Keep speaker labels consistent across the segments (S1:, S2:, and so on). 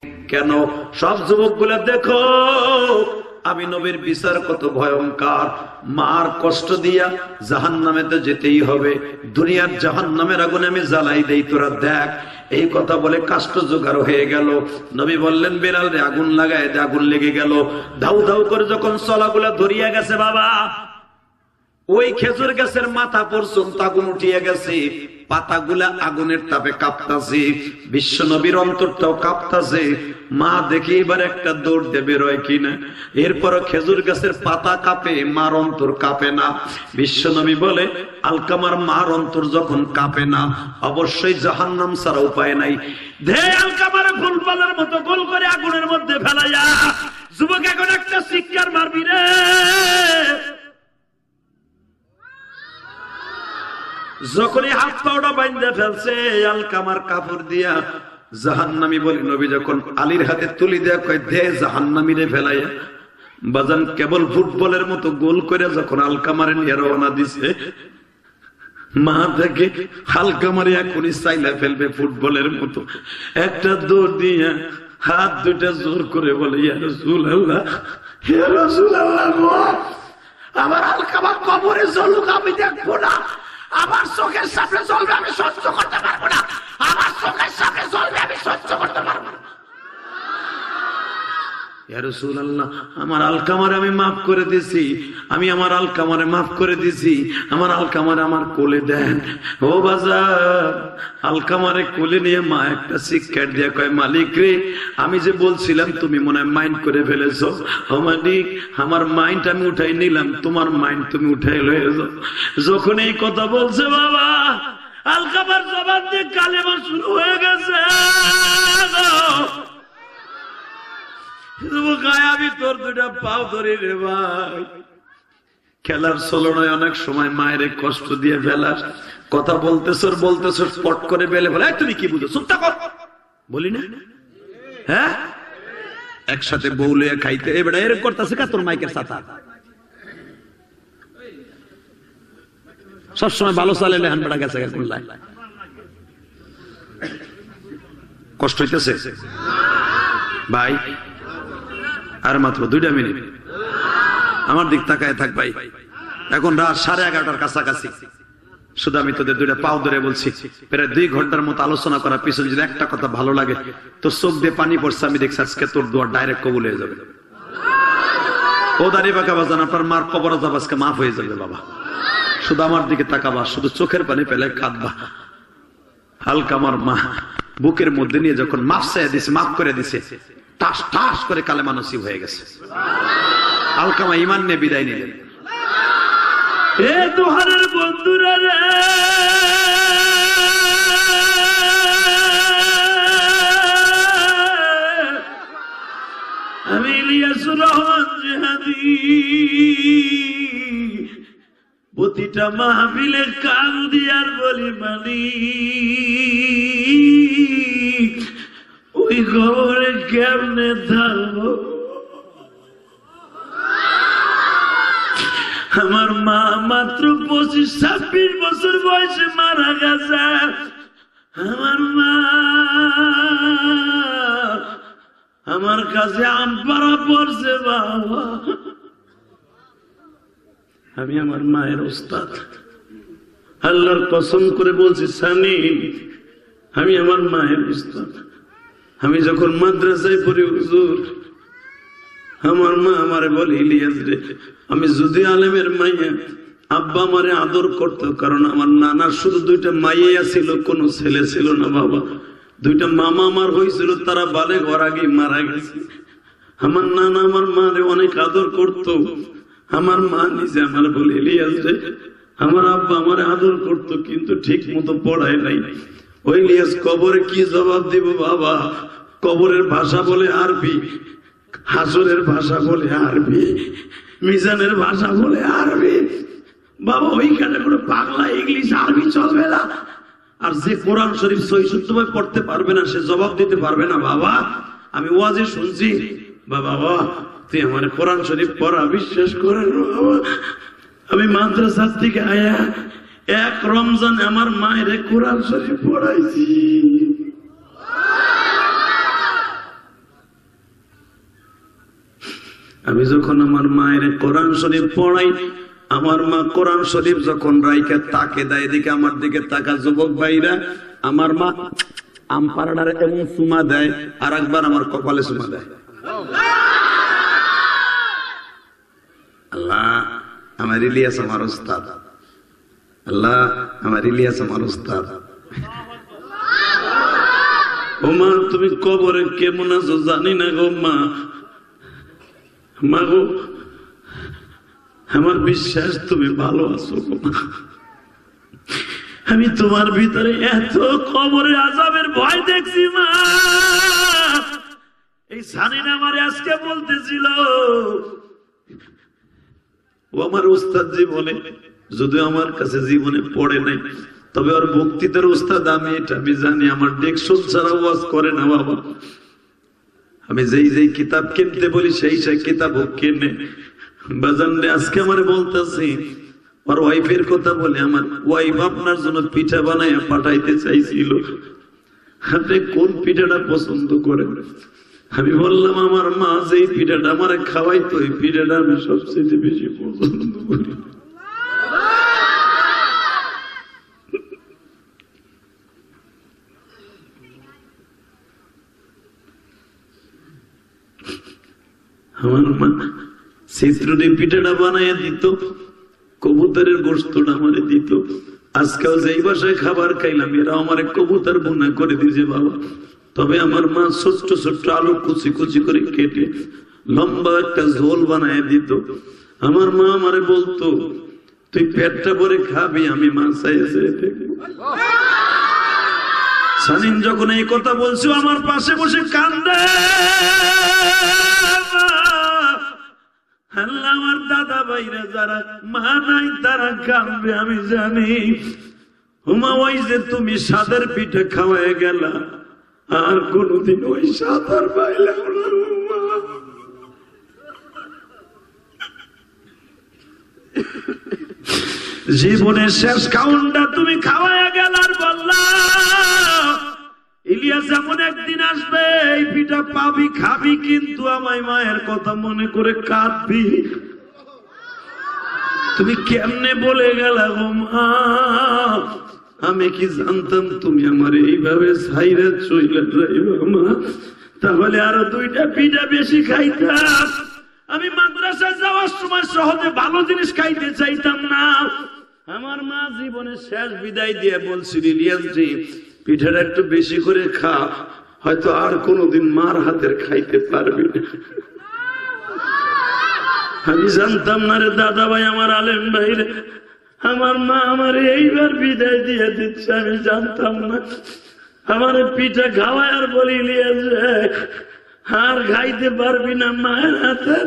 S1: কেন? সব যুবকগুলা দেখো, আমি নবীর বিচার কত ভয়ঙ্কর। মার কষ্ট দিয়া জাহান্নামেতে যেতেই হবে, দুনিয়ার জাহান্নামের আগুনে আমি জ্বালাই দেই, তোরা দেখ। এই কথা বলে কাষ্ঠ জোগাড় হয়ে গেল। নবী বললেন, বেলাল রে আগুন লাগায় দে। আগুন লেগে গেল। ধাউ ধাউ করে যখন চলাগুলা ধরিয়া গেছে, বাবা ওই খেজুর গাছের মাথা পর্যন্ত আগুন উঠিয়া গেছে, পাতাগুলা আগুনের তাপে কাঁপতাছে, বিশ্ব নবীর অন্তরটাও কাঁপতাছে। মা দেখি এবার একটা দৌড় দিয়ে বেরোয় কিনা। এরপর খেজুর গাছের পাতা কাঁপে, মার অন্তর কাঁপে না। বিশ্ব নবী বলে, আলকামার মার অন্তর যখন কাঁপে না, অবশ্যই জাহান্নাম ছাড়া উপায় নাই। ধে আলকামার ফুলপালার মতো গোল করে আগুনের মধ্যে ফেলাইয়া, যুবক এখন একটা শিক্ষার মারবি রে। যখনই হাত পাওটা বাইন্ধে ফেলছে আলকামার কাপড় দিয়া, জাহান্নামী বলি নবী যখন আলীর হাতে তুলি দেয়া কয় দে জাহান্নামী রে ফেলাইয়া, বাজান কেবল ফুটবলের মতো গোল করে যখন আলকামারে নিয়ে রওনা দিছে, মা থেকে আলকামারে এখনই চাইলা ফেলবে ফুটবলের মতো। একটা দৌড় দিয়া হাত দুটা জোর করে বলে, ইয়া রাসূলুল্লাহ, ইয়া রাসূলুল্লাহ, আমার আলকামা কবরে জ্বলুক আমি দেখবো না, আমার চোখের সামনে জ্বলবে আমি সহ্য করতে পারবো না, আমার চোখের সামনে জ্বলবে আমি সহ্য করতে পারবো না। ইয়া রাসূলুল্লাহ, আমার আলকামারে আমি মাফ করে দিছি, আমি আমার আলকামারে মাফ করে দিছি, আমার আলকামারে আমার কোলে দেন। ও বাজার, আলকামারে কোলে নিয়ে মা একটা শিক্ষা দিয়ে কয়, মালিক রে আমি যে বলছিলাম তুমি মনে হয় মাইন্ড করে ফেলেছো। ও মালিক, আমার মাইন্ড আমি উঠাই নিলাম, তোমার মাইন্ড তুমি উঠাই লয়ে যাও। যখন এই কথা বলছে বাবা, আলকামার জবান দিয়ে কালেমা শুরু হয়ে গেছে। আমি তোর দুটা পাও ধরি রে ভাই। খেলার ছলনায় অনেক সময় মায়ের কষ্ট দিয়ে ফেলার কথা বলতেছ পট করে বেলে বলে, তুমি কি বুঝো, চুপ থাকো, বলি না? হ্যাঁ, একসাথে বউলে খাইতে এবার এর করতেছে কা তোর মাইকের সাথে সবসময় ভালো চালে হান বেড়া গেছে কোনলায় কষ্ট হইতেছে ভাই। আর মাত্র 2 মিনিট আমার দিক তাকায় থাক ভাই। এখন রাত 11:30টার কাছাকাছি। শুধু আমি তোদের 2টা পাও ধরে বলছি, প্রায় 2 ঘন্টার মতো আলোচনা করার পিছনে যদি একটা কথা ভালো লাগে, তোর চোখ দিয়ে পানি পড়ছে, আমি দেখছি আজকে তোর দোয়া ডাইরেক্ট কবুল হয়ে যাবে। ও দাঁড়িয়ে বাঁকা বাজান, আপনার মার কবর যাব আজকে মাফ হয়ে যাবে বাবা। শুধু আমার দিকে তাকাবা, শুধু চোখের পানি পেলে কাঁদবা। হালকা আমার মা বুকের মধ্যে নিয়ে যখন মাফ চাইয়া দিছে, মাফ করে দিছে, টাস টাস করে কালেমা নসিব হয়ে গেছে। আলকামা ঈমান নিয়ে বিদায় নিলেন। এ দোহারের বন্ধুরা রে, আমি ইলিয়াসুর রহমান জিহাদি প্রতিটা মাহফিলে কান দিয়ার বলি, মালিক ওই খবরে কেমনে থাকবো? আমার মা মাত্র 25-26 বছর বয়সে মারা গেছে। আমার মা আমার কাছে আমপাড়া পড়ছে বাবা। আমি আমার মায়ের ওস্তাদ, আল্লাহর কসম করে বলছি সানি, আমি আমার মায়ের ওস্তাদ। আমি যখন মাদ্রাসায় পড়ি হুজুর, আমার মা আমারে বলে, ইলিয়াস রে, আমি যদি আলেমের মাইয়া, আব্বা আমারে আদর করতো, কারণ আমার নানার শুধু 2টা মাইয়া ছিল, কোনো ছেলে ছিল না বাবা। 2টা মামা আমার হয়েছিল, তারা বালে ঘর আগে মারা গেছে। আমার নানা আমার মারে অনেক আদর করতো। আমার মা নিজে আমার বলে, ইলিয়াস রে, আমার আব্বা আমারে আদর করতো, কিন্তু ঠিক মতো পড়ায় নাই। ওই ইলিয়াস কবরে কি জবাব দিব বাবা? কবরের ভাষা বলে আরবি, হাসরের ভাষা বলে আরবি, মিজানের ভাষা বলে আরবি বাবা। ওইখানে কোনো বাংলা, ইংলিশ, আরবি চলবে না। আর যে কোরআন শরীফ সহি শুদ্ধভাবে পড়তে পারবে না, সে জবাব দিতে পারবে না বাবা। আমি ওয়াজে শুনছি, বাবা তুই আমার কোরআন শরীফ পড়া, বিশ্বাস করেন বাবা, আমি মাদ্রাসা থেকে আয়া 1 রমজান আমার মায়ের কোরআন শরীফ পড়াইছি। আমি যখন আমার মায়ের কোরআন শরীফ পড়াই, আমার মা কোরআন শরীফ যখন রাইকা তাকে দেয়, দিকে আমার দিকে তাকা যুবক ভাইরা, আমার মা আমপাড়ার এমন চুমা দেয়, আর একবার আমার কপালে চুমা দেয়। আল্লাহ আমার ইলিয়াস আমার উস্তাদ, আল্লাহ আমার ইলিয়াস আমার উস্তাদ। ও মা তুমি কবরে কেমন আছো জানি না গো মা, মা গো আমার বিশ্বাস তুমি ভালো আছো গো মা। আমি তোমার ভিতরে এত কবরের আযাবের ভয় দেখছি মা, এই জানি না আমার আজকে বলতেছিল ও আমার উস্তাদ জীবনে, যদিও আমার কাছে জীবনে পড়ে নাই, তবে ওর বক্তৃতার উস্তাদ আমি, এটা আমি জানি। আমার ডেকশন ছাড়া ওয়াজ করে না বাবা, আমি যেই যেই কিতাব কিনতে বলি সেই সেই কিতাব কিনে বাজান। আজকে আমার বলতেছি ওর ওয়াইফের কথা বলে, আমার ওয়াইফ আপনার জন্য পিঠা বানাইয়া পাঠাইতে চাইছিল, আপনি কোন পিঠাটা পছন্দ করেন? আমি বললাম আমার মা যেই পিঠাটা আমার খাওয়াইতো ওই পিঠাটা আমি সবচেয়ে বেশি পছন্দ করি। আমার মা চিত্রটি পিঠাটা বানাইয়া দিত, কবুতরের গোশতটা আমারে দিত। আজকাল যেই বাসায় খাবার খাইলাম এরা আমার কবুতর বোনা করে দিয়েছে বাবা। তবে আমার মা ছোট্ট ছোট্ট আলু কুচি কুচি করে কেটে লম্বা একটা ঝোল বানায় দিত। আমার মা আমারে বলতো তুই পেটটা ভরে খাবি, আমি মা চাইছে দেখবো। সানিন যখন এই কথা বলছো আমার পাশে বসে কান্দে, আল্লাহ আমার দাদা ভাইরা যারা মা নাই তারা কাঁদবে আমি জানি। হুমা ওই যে তুমি সাদের পিঠে খাওয়ায় গেলা, আর কোনদিন ওই সাদার পাইলাম না। জীবনের শেষ খাউনটা তুমি খাওয়ায় গেল আর বললা ইলিয়াস এমন একদিন আসবে এই পিঠা পাবি খাবি, কিন্তু আমায় মায়ের কথা মনে করে কাঁদবি। তুমি কেমনে বলে গেলা গো মা, আমি কি জানতাম তুমি আমার এইভাবে ছাইরা চইলা যাইবা মা, তাহলে আরো দুইটা পিঠা বেশি খাইতাম। আমি মাদ্রাসায় যাওয়ার সময় সহজে ভালো জিনিস খাইতে চাইতাম না। আমার মা জীবনের শেষ বিদায় দিয়ে বলছিল ইলিয়াস জি পিঠাটা একটু বেশি করে খা, হয়তো আর কোনদিন মার হাতের খাইতে পারবি না। আমি জানতাম না রে দাদা ভাই, আমার আলেম ভাই রে, আমার মা আমার এইবার বিদায় দিয়ে দিচ্ছে, আমি জানতাম না। আমার পিঠা খাওয়ায় আর বলি ইলিয়াস আর খাইতে পারবি না মায়ের হাতে,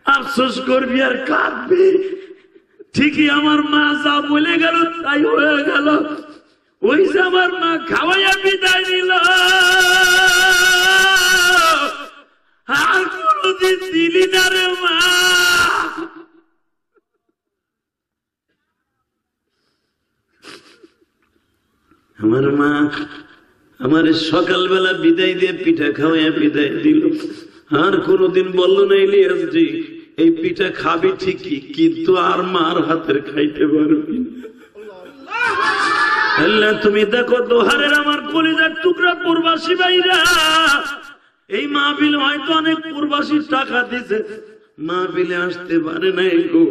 S1: আফসোস করবি আর কাঁদবি। ঠিকই আমার মা যা বলে গেল তাই হয়ে গেল। ওই যে আমার মা খাওয়াইয়া বিদায় নিল, আর কোনদিন দিলি না রে মা। আমার মা আমার সকালবেলা বিদায় দিয়ে পিঠা খাওয়াইয়া বিদায় দিল, আর কোনদিন বললো না ইলিয়াস জি এই পিঠা খাবি ঠিকই, কিন্তু আর মার হাতের খাইতে পারবি না। আল্লাহ তুমি দেখো দোহারের আমার কলিজার টুকরা প্রবাসী ভাইরা, এই মাহফিল হয়তো অনেক প্রবাসী টাকা দিছে, মাহফিলে আসতে পারে নাই গো।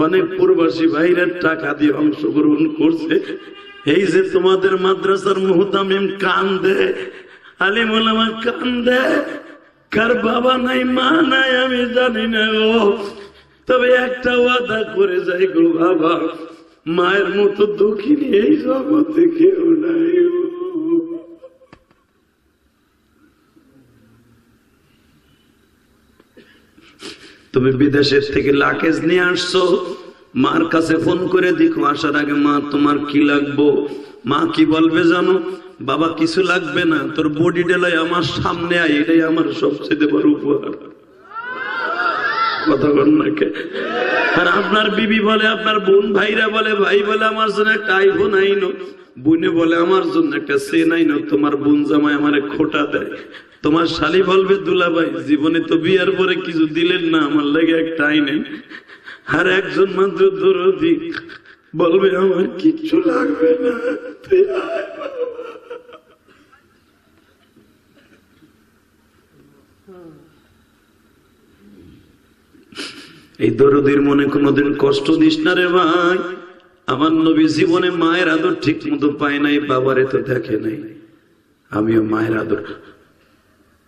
S1: অনেক প্রবাসী ভাইরা টাকা দিয়ে অংশগ্রহণ করছে। এই যে তোমাদের মাদ্রাসার মুহতামিম কান্দে, আলিম ওলামা কান্দে, কার বাবা নাই মা নাই আমি জানি না গো, তবে একটা ওয়াদা করে যাই গো বাবা, মায়ের মতো দুঃখিনী এই জগতে কেউ নাই। তুমি বিদেশের থেকে লাগেজ নিয়ে আসছো, মার কাছে ফোন করে দেখো আসার আগে মা তোমার কি লাগবো। মা কি বলবে জানো, বাবা কিছু লাগবে না, তোর বডি ডেলাই আমার সামনে আয়, এটাই আমার সবচেয়ে বড় উপহার। কথা বল না কে? আর আপনার বিবি বলে, আপনার বোন ভাইরা বলে, ভাই বলে আমার জন্য একটা আইফোন আইনো, বোনে বলে আমার জন্য একটা সেন আইনো, তোমার বোন জামাই আমার খোটা দেয়। তোমার শালি বলবে দুলাভাই জীবনে তো বিয়ার পরে কিছু দিলেন না, আমার লাগে একটা আইনেন। আর একজন মাত্র দরদি বলবে আমার কিচ্ছু লাগবে না, তুই আয় বাবা। এই দরদির মনে কোনোদিন কষ্ট দিস না রে ভাই। আমার নবী জীবনে মায়ের আদর ঠিক মতো পায় নাই, বাবারে তো দেখে নাই। আমিও মায়ের আদর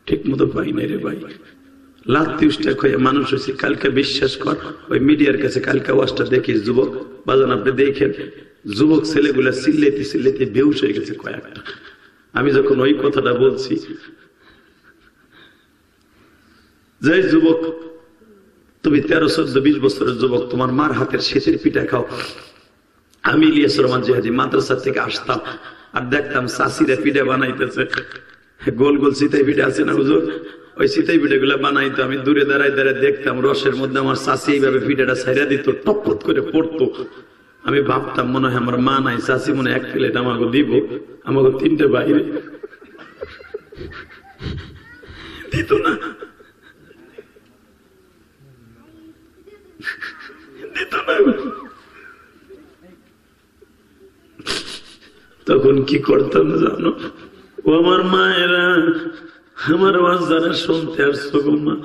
S1: ঠিক মতো পাই নাই রে ভাই। লাত্তি উষ্টা খয়ে মানুষ হয়েছে। কালকে বিশ্বাস কর, ওই মিডিয়ার কাছে কালকে ওয়াজটা দেখি, যুবক বাজান আপনি দেখেন, যুবক ছেলেগুলা চিল্লাইতে চিল্লাইতে বেহুশ হয়ে গেছে কয়েকটা। আমি যখন ওই কথাটা বলছি, যে যুবক তুমি 13, 14, 20 বছরের যুবক, তোমার মার হাতের শেষের পিঠা খাও। আমি ইলিয়াস রহমান জিহাদি মাদ্রাসা থেকে আসতাম আর দেখতাম চাষিরা পিঠা বানাইতেছে, গোল গোল সিতাই পিঠা আছে না হুজুর, ওই সিতাই পিঠা গুলা বানাইতো। আমি দূরে দাঁড়ায় দাঁড়ায় দেখতাম রসের মধ্যে আমার চাষি এইভাবে পিঠাটা ছাইরা দিত, টপট করে পড়তো। আমি ভাবতাম মনে হয় আমার মা নাই, চাষি মনে 1 প্লেট আমাকে দিব, আমাকে 3টে বাইরে দিত না, দিত না। তখন কি করতাম জানো? ও আমার মায়েরা, আমার ওয়াজ যারা শুনতে আসছো গো মা,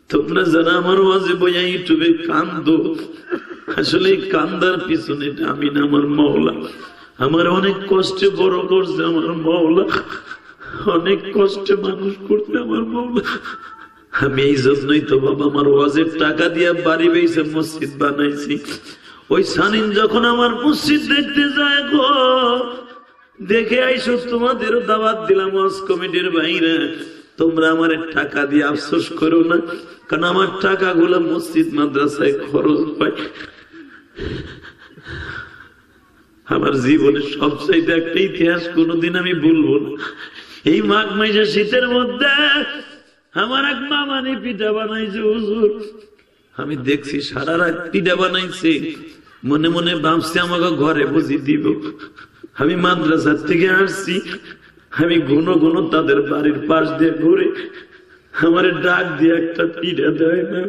S1: তোমরা যারা আমার ওয়াজে বইয়া ইউটিউবে কান্দো, আসলে কান্দার পিছনে আমি না, আমার মওলা আমার অনেক কষ্টে বড় করছে, আমার মওলা অনেক কষ্টে মানুষ করতে আমার মওলা। আমি এই জন্যই তো বাবা আমার ওয়াজের টাকা দিয়া বাড়ি বেইছে মসজিদ বানাইছি। ওই সানিন যখন আমার মসজিদ দেখতে যায় গো, দেখে আইসো, তোমাদেরও দাওয়াত দিলাম ওয়াজ কমিটির বাইরে, তোমরা আমার টাকা দিয়ে আফসোস করো না, কারণ আমার টাকাগুলো মসজিদ মাদ্রাসায় খরচ পায়। আমার জীবনের সবচাইতে একটা ইতিহাস কোনোদিন আমি ভুলবো না। এই মাঘ মাসে শীতের মধ্যে আমার এক মামানি পিঠা বানাইছে হুজুর, আমি দেখছি সারা রাত পিঠা বানাইছে, মনে মনে ভাবছি আমাকে ঘরে বুঝি দিব। আমি মাদ্রাসার থেকে আসছি, আমি ঘন ঘন তাদের বাড়ির পাশ দিয়ে ঘুরে, আমার ডাক দিয়ে একটা পিঠা দেয় না।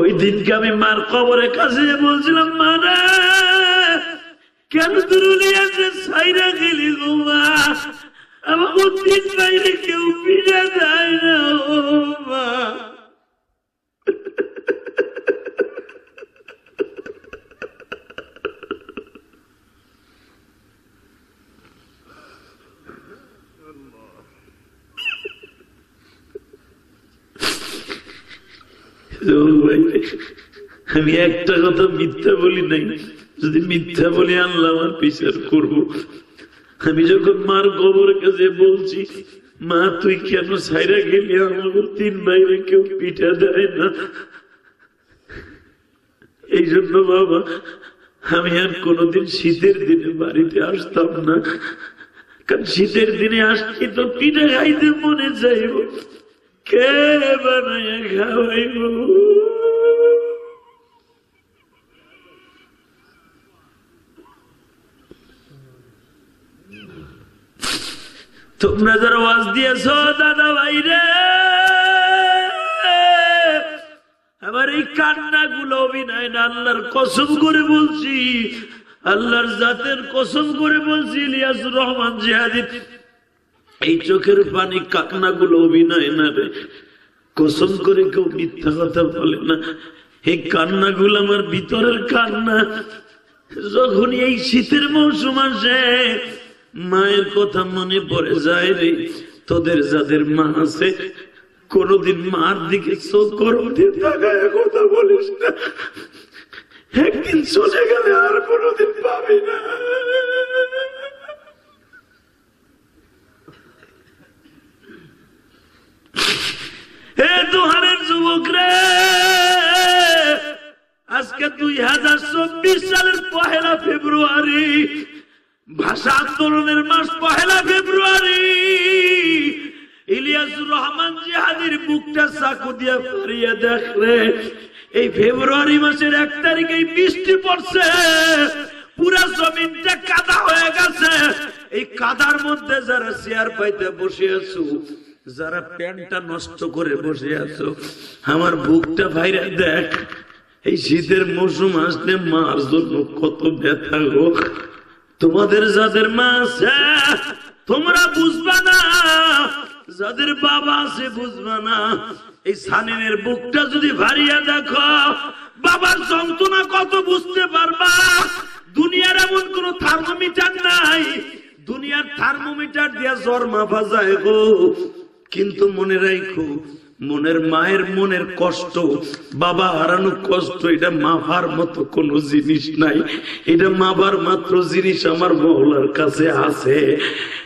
S1: ওই দিনকে আমি মার কবরের কাছে বলছিলাম, মা রে কেন তুরুলি আছে সাইরা গেলি গো মা, আমাকে 3 বাইরে কেউ পিঠা দেয় না ও মা। আমি একটা কথা মিথ্যা বলি নাই, যদি মিথ্যা বলি আল্লাহ আমার বিচার করবো। আমি যখন মার কবরের কাছে বলছি, মা তুই কেন ছাইরা গেলি, আমাকে 3 বাইরে কেউ পিঠা দেয় না, এই জন্য বাবা আমি আর কোনোদিন শীতের দিনে বাড়িতে আসতাম না, কারণ শীতের দিনে আসছি তো পিঠা খাইতে মনে চাইব, কে বানায় খাওয়াইব। তোমরা যারা ওয়াজ দিয়েছ দাদা ভাইরে, আমার এই কান্নাগুলো অভিনয় না, আল্লাহর কসম করে বলছি, আল্লাহর জাতের কসম করে বলছি, ইলিয়াসুর রহমান জিহাদি, এই চোখের পানি কান্নাগুলো অভিনয় না রে, কসম করে কেউ মিথ্যা কথা বলে না। এই কান্নাগুলো আমার ভিতরের কান্না। যখন এই শীতের মৌসুম আসে মায়ের কথা মনে পড়ে যায় রে। তোদের যাদের মা আছে কোনদিন মার দিকে চোখ গরম দিয়ে তাকায় কথা বলিস না, একদিন চলে গেলে আর কোনদিন পাবি না। হে দুহারের যুবক রে, আজকে 2024 সালের 1 ফেব্রুয়ারি, ভাষা আন্দোলনের মাস 1 ফেব্রুয়ারি, ইলিয়াসুর রহমান জিহাদির বুকটা চাকু দিয়ে ফাড়িয়ে দেখলে এই ফেব্রুয়ারি মাসের 1 তারিখে বৃষ্টি পড়ছে, পুরা জমিনটা কাদা হয়ে গেছে, এই কাদার মধ্যে যারা চেয়ার পাইতে বসে আছো, যারা প্যান্টটা নষ্ট করে বসে আছো, আমার বুকটা ভাইরা দেখ, এই শীতের মৌসুম আসলে মার জন্য কত ব্যথা গো। তোমাদের যাদের মা আছে তোমরা বুঝবা না, যাদের বাবা আছে বুঝবা না। এই সানিনের বুকটা যদি ভারিয়া দেখো, বাবার যন্ত্রণা কত বুঝতে পারবা। দুনিয়ার এমন কোন থার্মোমিটার নাই, দুনিয়ার থার্মোমিটার দিয়া জ্বর মাপা যায় গো। কিন্তু মনে রাখো, মনের মায়ের মনের কষ্ট, বাবা হারানো কষ্ট, এটা মাপার মতো কোন জিনিস নাই। এটা মাপার মাত্র জিনিস আমার মওলার কাছে আছে।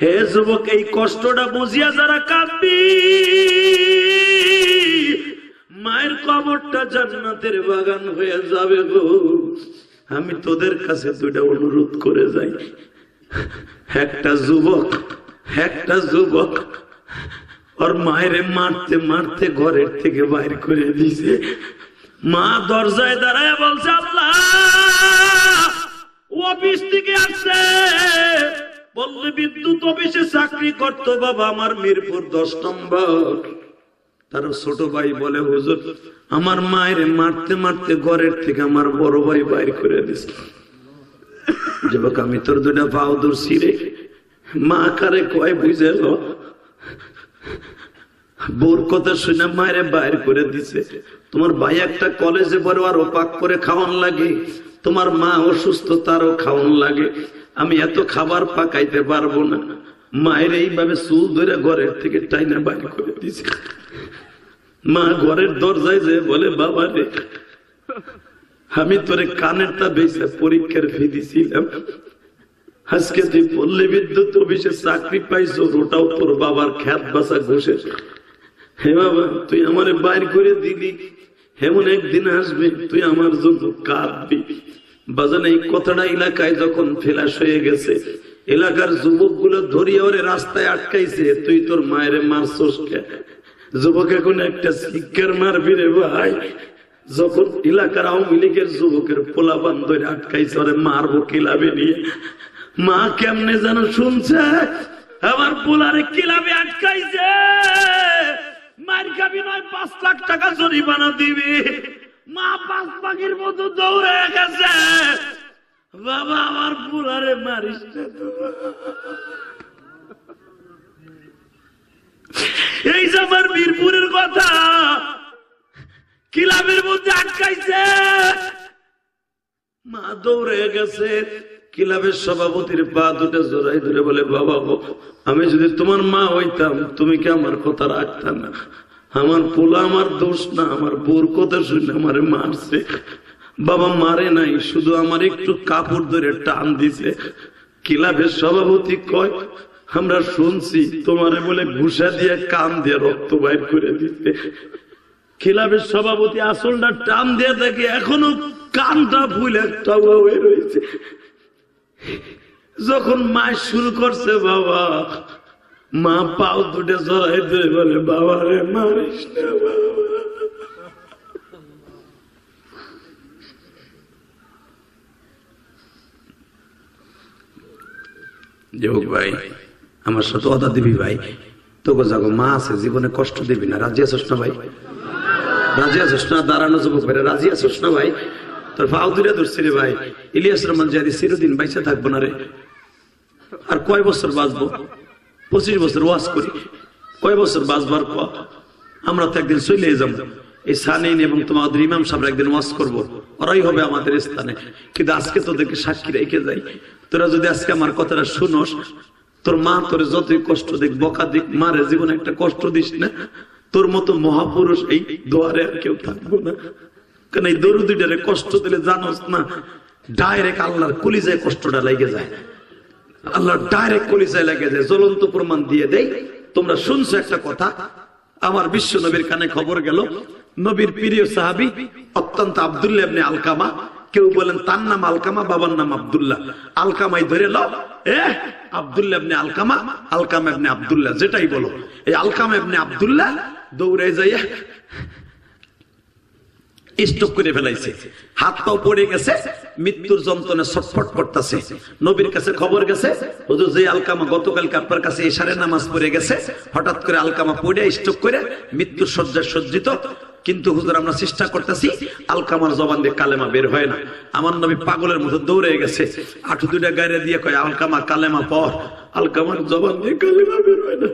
S1: হে যুবক, এই কষ্টটা বুঝিয়া যারা কাঁদবি, মায়ের কবরটা জান্নাতের বাগান হয়ে যাবে গো। আমি তোদের কাছে দুইটা অনুরোধ করে যাই। একটা যুবক ওর মায়ের মারতে মারতে ঘরের থেকে বাইর করে দিছে। মা দরজায় দাঁড়ায় বলছে, আল্লাহ, অফিস থেকে আসছে, বললে বিদ্যুৎ অফিসে চাকরি করতো বাবা আমার মিরপুর 10 নম্বর। তার ছোট ভাই বলে, হুজুর, আমার মায়ের মারতে মারতে ঘরের থেকে আমার বড় ভাই বাইর করে দিছে। যুবক, আমি তোর দুটা পাও ধরছি রে। মা কারে কয় বুঝে লো, বোর কথা শুনে মায়ের বাইর করে দিছে। তোমার ভাই একটা কলেজে পড়ে, আরো পাক করে খাওয়ান লাগে। তোমার মা অসুস্থ, তারও খাওয়ান লাগে। আমি এত খাবার পাকাইতে পারবো না। মায়ের এইভাবে চুল ধরে ঘরের থেকে টাইনা বাইর করে দিছে। মা ঘরের দরজায় যে বলে, বাবা রে, আমি তোরে কানেরটা বেঁচে পরীক্ষার ফি দিছিলাম, আজকে তুই পল্লী বিদ্যুৎ অফিসে চাকরি পাইছো, ওটাও তোর বাবার খ্যাত বাসা ঘুষে। হে বাবা, তুই আমারে বাইর করে দিলি, এমন একদিন আসবে তুই আমার জন্য কাঁদবি। বাজান, এই কথাটা এলাকায় যখন ফেলাস হয়ে গেছে, এলাকার যুবক গুলো ধরিয়ে ওরে রাস্তায় আটকাইছে, তুই তোর মায়ের মারছস কে? যুবক এখন একটা শিক্ষার মারবি রে ভাই। যখন এলাকার আওয়ামী লীগের যুবকের পোলাপান ধরে আটকাইছে, ওরে মারবো কিলাবে নিয়ে। মা কেমনে যেন শুনছে, আমার পোলারে কিলাবে আটকাইছে, মার খাবি নয় 5 লাখ টাকা জরিমানা দিবি। মা 5 পাখির মতো দৌড়ে গেছে, বাবা আমার পোলারে মারিস না। এই যে আমার মিরপুরের কথা, ক্লাবের মধ্যে আটকাইছে, মা দৌড়ে গেছে। ক্লাবের সভাপতির পা দুটো জোড়াই ধরে বলে, বাবা, আমি যদি তোমার মা হইতাম, তুমি কি আমার কথা রাখতাম না? আমার পোলা আমার দোষ না, আমার বোর কথা শুনে আমারে মারছে। বাবা মারে নাই, শুধু আমার একটু কাপড় ধরে টান দিছে। ক্লাবের সভাপতি কয়, আমরা শুনছি তোমারে বলে ঘুষা দিয়ে কান দিয়ে রক্ত বাইর করে দিতে। ক্লাবের সভাপতি আসলটা টান দিয়ে দেখে এখনো কানটা ফুলে একটা হয়ে রয়েছে। যখন মা শুরু করছে, বাবা, মা পাও দুটো জড়াই ধরে বলে, বাবা রে মারিস না বাবা। যোগ ভাই, আমার সাথে অদা দিবি ভাই, তোকে যাবো মা আছে, জীবনে কষ্ট দিবি না। রাজি আছিস না ভাই? রাজি আছিস না? দাঁড়ানো যুবক ভাই, রাজি আছিস না ভাই? তোর পাও দুটো ধরছি রে ভাই। ইলিয়াস রহমান জাদি চিরদিন বাইসে থাকবো না রে। আর কয় বছর বাঁচবো? 25 বছর ওয়াজ করি, কয় বছর বাঁচবার পর আমরা তো একদিন চলে যাবো। এই সানিন এবং তোমাদের ইমাম সাহেব একদিন ওয়াজ করবো, ওরাই হবে আমাদের স্থানে। কিন্তু আজকে তোদেরকে সাক্ষী রেখে যাই, তোরা যদি আজকে আমার কথাটা শুনোস, তোর মা তোর যতই কষ্ট দিক, বকা দিক, মারে জীবনে একটা কষ্ট দিস না। তোর মতো মহাপুরুষ এই দোয়ারে আর কেউ থাকবো না। কারণ এই দরুদিটারে কষ্ট দিলে জানোস না, ডাইরেক্ট আল্লাহর কলিজায় কষ্টটা লেগে যায়। আল্লাহর ডাইরেক্ট কলিজায় লেগে যায়। জ্বলন্ত প্রমাণ দিয়ে দেই। তোমরা শুনছো একটা কথা, আমার বিশ্ব নবীর কানে খবর গেল, নবীর প্রিয় সাহাবী অত্যন্ত আব্দুল্লাহ ইবনে আলকামা, কেউ বলেন তার নাম আলকামা, বাবার নাম আব্দুল্লাহ। আলকামাই ধরে লো, আব্দুল্লাহ ইবনে আলকামা, আলকামা ইবনে আব্দুল্লাহ, যেটাই বলো। এই আলকামা ইবনে আব্দুল্লাহ দৌড়ে যাইয়া
S2: স্ট্রোক করে ফেলাইছে, হাত পাও পড়ে গেছে, মৃত্যুর যন্ত্রণায় ছটফট করতেছে। নবীর কাছে খবর গেছে, হুজুর যে আলকামা গতকালকে আপনার কাছে এশারের নামাজ পড়ে গেছে, হঠাৎ করে আলকামা পড়ে স্ট্রোক করে মৃত্যুর শয্যায় সজ্জিত, কিন্তু হুজুর আমরা চেষ্টা করতেছি আলকামার জবান দিয়ে কালেমা বের হয় না। আমার নবী পাগলের মতো দৌড়ে গেছে, আঠু দুইটা গায়ে দিয়ে কয় আলকামা কালেমা পড়, আলকামার জবান দিয়ে কালেমা বের হয় না।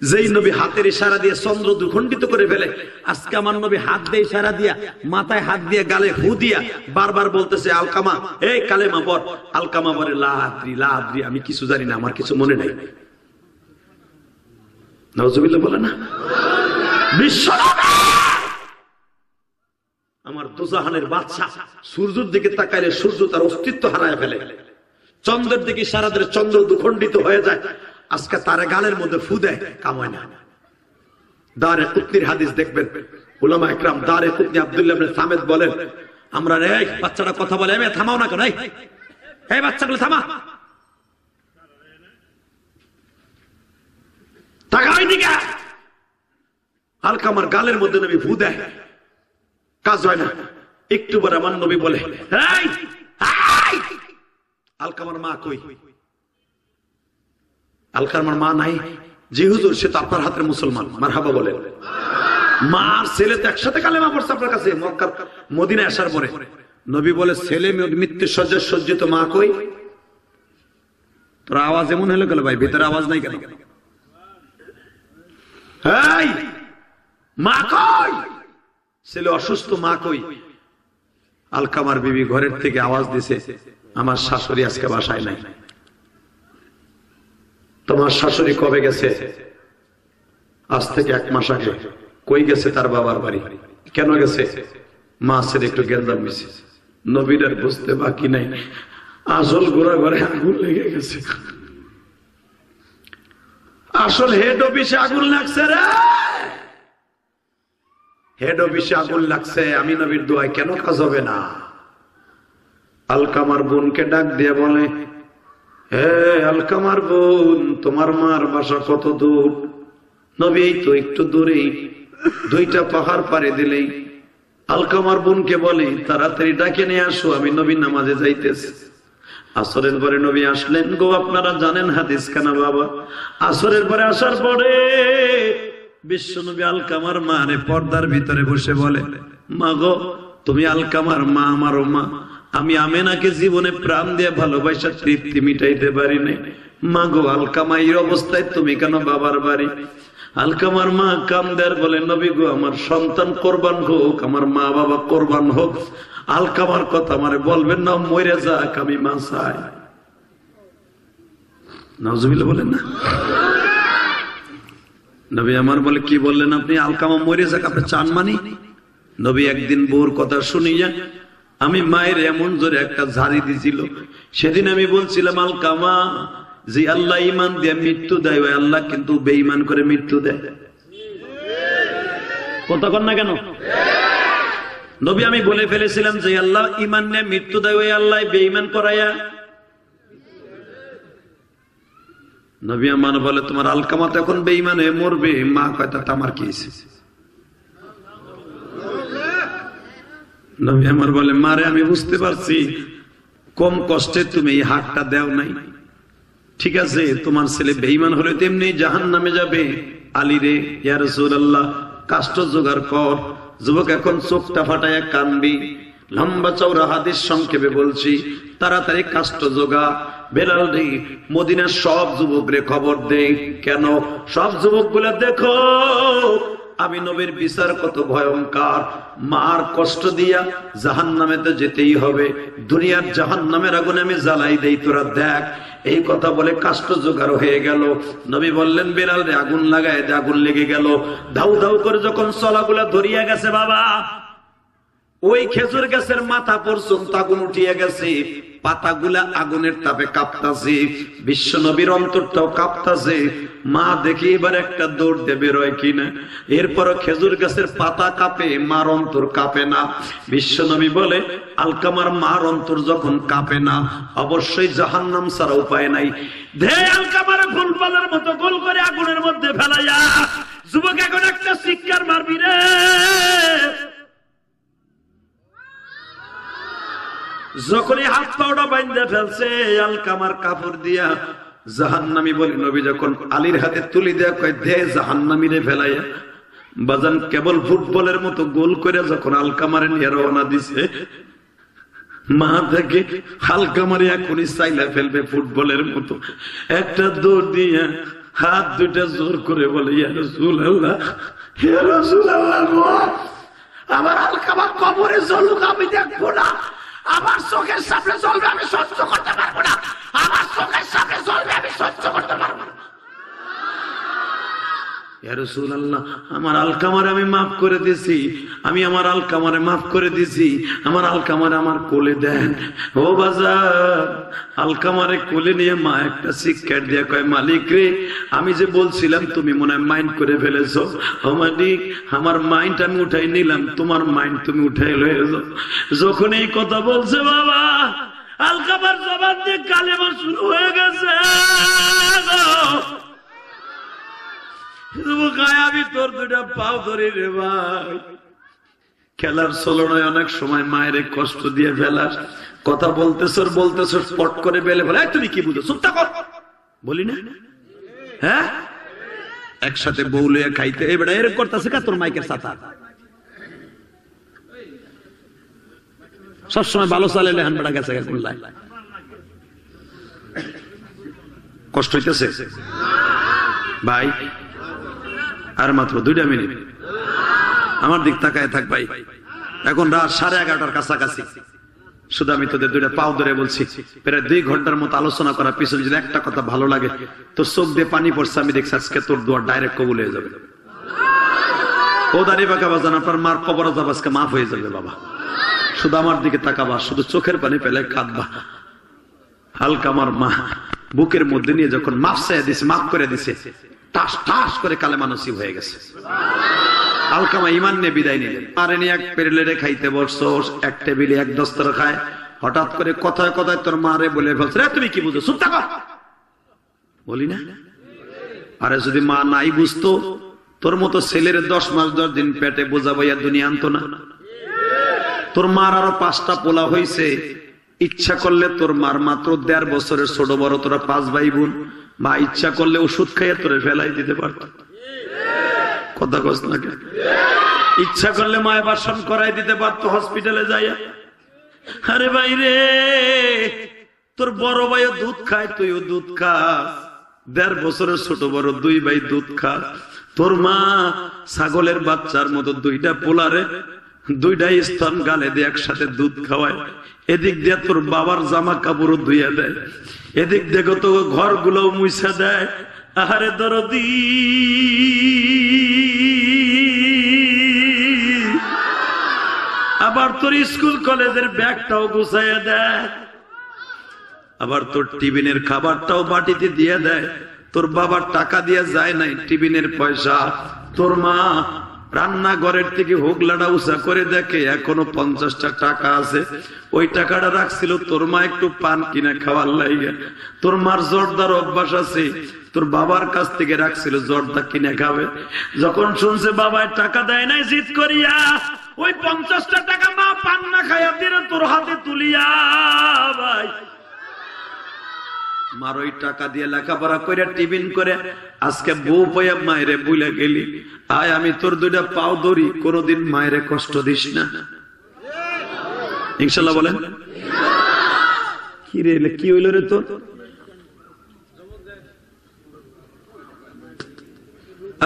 S2: যেই নবী হাতের ইশারা দিয়ে চন্দ্র দুখণ্ডিত করে ফেলে, আজকে আমার নবী হাত দিয়ে ইশারা দিয়া, মাথায় হাত দিয়ে, গালে হু দিয়া বারবার বলতেছে আলকামা এই কালেমা পড়। আলকামা বলে লা আদ্রি লা আদ্রি, আমি কিছু জানি না, আমার কিছু মনে নাই। নাউজুবিল্লাহ বলে না। বিশ্বনবী আমার দোজাহানের বাদশা সূর্যের দিকে তাকাইলে সূর্য তার অস্তিত্ব হারায় ফেলে, চন্দ্রের দিকে ইশারা দিলে চন্দ্র দুখণ্ডিত হয়ে যায়। আজকে তার গালের মধ্যে ফু দেয়, কামায় না। দারে কুতনির হাদিস দেখবেন, উলামা ইকরাম দারে কুতনি আব্দুল্লাহ ইবনে সামেদ বলেন, আমরা এই বাচ্চাটা কথা বলে, আমি থামাও না কেন, এই বাচ্চাগুলো থামা, তাকাই দিকে। আলকামার গালের মধ্যে নবী ফু দেয়, কাজ হয় না। একটু পরে আমার নবী বলে আলকামার মা কই? আলকামার মা নাই। জি হুজুর, সে তো আপনার হাতের মুসলমান। মারহাবা বলে। মা আর ছেলে তো একসাথে কালেমা পড়ছে আপনার কাছে মক্কা মদিনায় আসার পরে। নবী বলে ছেলে মৃত্যু সজ্জায় সজ্জিত, মা কই? তোর আওয়াজ এমন হলো গেল ভাই, ভিতরে আওয়াজ নাই কেন? মা কই? ছেলে অসুস্থ, মা কই? আলকামার বিবি ঘরের থেকে আওয়াজ দিছে, আমার শাশুড়ি আজকে বাসায় নাই। তোমার শাশুড়ি কবে গেছে? আজ থেকে 1 মাস আগে। কই গেছে? তার বাবার বাড়ি। কেন গেছে? মা ছেলে একটু গেন্দাম মিছে। নবীর আর বুঝতে বাকি নাই, আসল গোড়া ঘরে আগুন লেগে গেছে। আসল হেড অফিসে আগুন লাগছে রে, হেড অফিসে আগুন লাগছে। আমি নবীর দোয়ায় কেন কাজ হবে না? আলকামার বোনকে ডাক দিয়ে বলে, হে আলকামার বোন, তোমার মার বাসা কত দূর? নবী এই তো একটু দূরেই, 2টা পাহাড় পাড়ে দিলেই। আলকামার বোনকে বলে তাড়াতাড়ি ডাকে নিয়ে আসো, আমি নবী নামাজে যাইতেছি। আসরের পরে নবী আসলেন গো। আপনারা জানেন হাদিস খানা বাবা। আসরের পরে আসার পরে বিশ্ব নবী আলকামার মারে পর্দার ভিতরে বসে বলে, মা গো, তুমি আলকামার মা, আমারও মা। আমি আমেনাকে জীবনে প্রাণ দিয়ে ভালোবাসা তৃপ্তি মিটাইতে পারি নাই। মা গো, আলকামা এই অবস্থায় তুমি কেন বাবার বাড়ি? আলকামার মা কান্দার বলে, নবী গো, আমার সন্তান কোরবান হোক, আমার মা বাবা কোরবান হোক, আলকামার কথা আমারে বলবেন না, মরে যাক, আমি মা চাই। নাউজুবিল্লাহ বলেন না। নবী আমার বলে, কি বললেন আপনি? আলকামা মরে যাক আপনি চান মানি? নবী একদিন বউর কথা শুনিয়া আমি মায়ের এমন জোরে একটা ঝাড়ি দিছিল। সেদিন আমি বলছিলাম, আলকামা, যে আল্লাহ ইমান দিয়ে মৃত্যু দেয়, ওই আল্লাহ কিন্তু বেঈমান করে মৃত্যু দেয়। কথা কন না কেন? নবী আমি বলে ফেলেছিলাম যে আল্লাহ ইমান নিয়ে মৃত্যু দেয়, ওই আল্লাহ বেঈমান করাইয়া। নবী আমার বলে, তোমার আলকামা তো এখন বেঈমান হয়ে মরবে। মা কয়, তা আমার কি হয়েছে? নবী আমার বলে, মারে আমি বুঝতে পারছি কম কষ্টে তুমি এই হাতটা দেও নাই। ঠিক আছে, তোমার ছেলে বেঈমান হলে তেমনি জাহান্নামে যাবে। আলী রে, ইয়া রাসূলুল্লাহ, কাষ্ট জোগাড় কর। যুবক এখন চোখটা ফাটায় কানবি। লম্বা চওড়া হাদিস সংক্ষেপে বলছি, তাড়াতাড়ি কাষ্ট জোগা। বেলাল রে, মদিনার সব যুবকরে খবর দে। কেন? সব যুবকগুলা দেখো, আমি নবীর বিচার কত ভয়ঙ্কর। মার কষ্ট দিয়া জাহান্নামে তো যেতেই হবে, দুনিয়ার জাহান্নামের আগুনে আমি জ্বালাই দেই, তোরা দেখ। এই কথা বলে কাষ্ট জোগাড় হয়ে গেল। নবী বললেন, বেলাল রে, আগুন লাগায় দে। আগুন লেগে গেল। ধাউ ধাউ করে যখন চলাগুলা ধরিয়া গেছে বাবা, ওই খেজুর গাছের মাথা পর্যন্ত আগুন উঠিয়া গেছে। পাতাগুলা আগুনের তাপে কাঁপতাছে, বিশ্ব নবীর অন্তরটাও কাঁপতাছে। মা দেখি এবার একটা দৌড় দিয়ে বেরোয় কিনা। এরপরও খেজুর গাছের পাতা কাঁপে, মার অন্তর কাঁপে না। বিশ্ব নবী বলে, আলকামার মার অন্তর যখন কাঁপে না, অবশ্যই জাহান্নাম ছাড়া উপায় নাই। ধে আলকামার ফুলবালের মতো গোল করে আগুনের মধ্যে ফেলাইয়া, যুবক এখন একটা শিক্ষার মারবি রে। যখনই হাত পাওটা বাইন্ধে ফেলছে আলকামার কাপড় দিয়া, জাহান্নামী বলে নবী যখন আলীর হাতে তুলি দেয়া কয় দে জাহান্নামীরে ফেলাইয়া, বাজান কেবল ফুটবলের মতো গোল করে যখন আলকামারে নিয়ে রওনা দিছে, মা থেকে আলকামারে এখনই চাইলা ফেলবে ফুটবলের মতো, একটা দৌড় দিয়া হাত দুইটা জোর করে বলে ইয়া রাসূলুল্লাহ, ইয়া রাসূলুল্লাহ, আমার আলকামা কবরে জ্বলুক আমি দেখবো না, আমার চোখের সামনে জ্বলবে আমি সহ্য করতে পারবো না, আমার চোখের সামনে জ্বলবে আমি সহ্য করতে পারবো না। ইয়া রাসূলুল্লাহ, আমার আলকামারে আমি মাফ করে দিছি, আমি আমার আলকামারে মাফ করে দিছি, আমার আলকামারে আমার কোলে দেন। ও বাজার, আলকামারে কোলে নিয়ে মা একটা সিক্কেট দিয়ে কয় মালিক রে, আমি যে বলছিলাম তুমি মনে হয় মাইন্ড করে ফেলেছো, ও মালিক আমার মাইন্ড আমি উঠাই নিলাম, তোমার মাইন্ড তুমি উঠাই লয়েছো। যখন এই কথা বলছে বাবা, আলকামার জবান দিয়ে কালেমা শুরু হয়ে গেছে। আমি তোর দুটা পাও ধরি রে ভাই, খেলার ছলনায় অনেক সময় মায়ের কষ্ট দিয়ে ফেলার কথা বলতেছ স্পট করে বেলে ফেলে, তুমি কি বুঝো, চুপ থাকো বলি না? হ্যাঁ, একসাথে বউলে খাইতে এবার এরকম করতেছে কা তোর মাইকের সাথে সবসময় ভালো চালে লেহান বেড়া গেছে কষ্ট হইতেছে ভাই। আর মাত্র 2 মিনিট আমার দিক তাকায় থাক ভাই, এখন রাত 11:30টার কাছাকাছি। শুধু আমি তোদের 2টা পাও ধরে বলছি, প্রায় 2 ঘন্টার মতো আলোচনা করার পিছনে যদি একটা কথা ভালো লাগে, তোর চোখ দিয়ে পানি পড়ছে, আমি দেখছি আজকে তোর দোয়া ডাইরেক্ট কবুল হয়ে যাবে। ও দাঁড়িয়ে বাঁকা বাজান, আপনার মার কবর আযাব আজকে মাফ হয়ে যাবে বাবা। শুধু আমার দিকে তাকাবা, শুধু চোখের পানি পেলে কাঁদবা। হালকা আমার মা বুকের মধ্যে নিয়ে যখন মাফ চাইয়া দিছে, মাফ করে দিছে, টাস টাস করে কালেমা নসিব হয়ে গেছে। আলকামা ইমান নিয়ে বিদায় নিলেন। আর এনে এক প্লেটে খাইতে বসছো, এক টেবিলে এক দস্তর খায়, হঠাৎ করে কথায় কথায় তোর মারে বলে ফেলছে, তুমি কি বুঝো, চুপ থাকো বলি না? আরে যদি মা নাই বুঝতো, তোর মতো ছেলের 10 মাস 10 দিন পেটে বোঝাবাইয়া দুনিয়া আনতো না। তোর মার আরো 5টা পোলা হয়েছে, ইচ্ছা করলে তোর মার মাত্র 1.5 বছরের ছোট বড় তোরা 5 ভাই বোন, মা ইচ্ছা করলে ওষুধ খাইয়ে তোরে ফেলাই দিতে পারত। কথা কস না কেন? ইচ্ছা করলে মায় বাসন করাই দিতে পারতো হসপিটালে যাইয়া। আরে ভাই রে, তোর বড় ভাইও দুধ খায়, তুইও দুধ খাস, 1.5 বছরের ছোট বড় 2 ভাই দুধ খাস। তোর মা ছাগলের বাচ্চার মতো 2টা পোলারে 2টা স্তন গালে দিয়ে একসাথে দুধ খাওয়ায়। এদিক দিয়ে তোর বাবার জামা কাপড় ধুইয়া দেয়, এদিক দেখো তো ঘর গুলো মুছা দেয়। আহারে দরদি, আবার তোর স্কুল কলেজের ব্যাগটাও গুছাইয়া দেয়, আবার তোর টিফিনের খাবারটাও বাটিতে দিয়ে দেয়। তোর বাবার টাকা দিয়ে যায় নাই টিফিনের পয়সা, তোর মা রান্নাঘরের থেকে হোগলাটা উঁচা করে দেখে এখনো 50টা টাকা আছে, ওই টাকাটা রাখছিল তোর মা একটু পান কিনে খাওয়ার লাইগা। তোর মার জর্দার অভ্যাস আছে, তোর বাবার কাছ থেকে রাখছিল জর্দা কিনে খাবে। যখন শুনছে বাবায় টাকা দেয় নাই জিদ করিয়া, ওই 50টা টাকা মা পান না খাইয়া দিল তোর হাতে তুলিয়া। ভাই মার ওই টাকা দিয়ে লেখাপড়া করে টিফিন করে আজকে বউ পাইয়া মায়েরে বুইলা গেলি। আয় আমি তোর 2টা পাও ধরি, কোনদিন মায়েরে কষ্ট দিস না, ইনশাল্লাহ বলেন। কি রে, কি হইল রে তোর?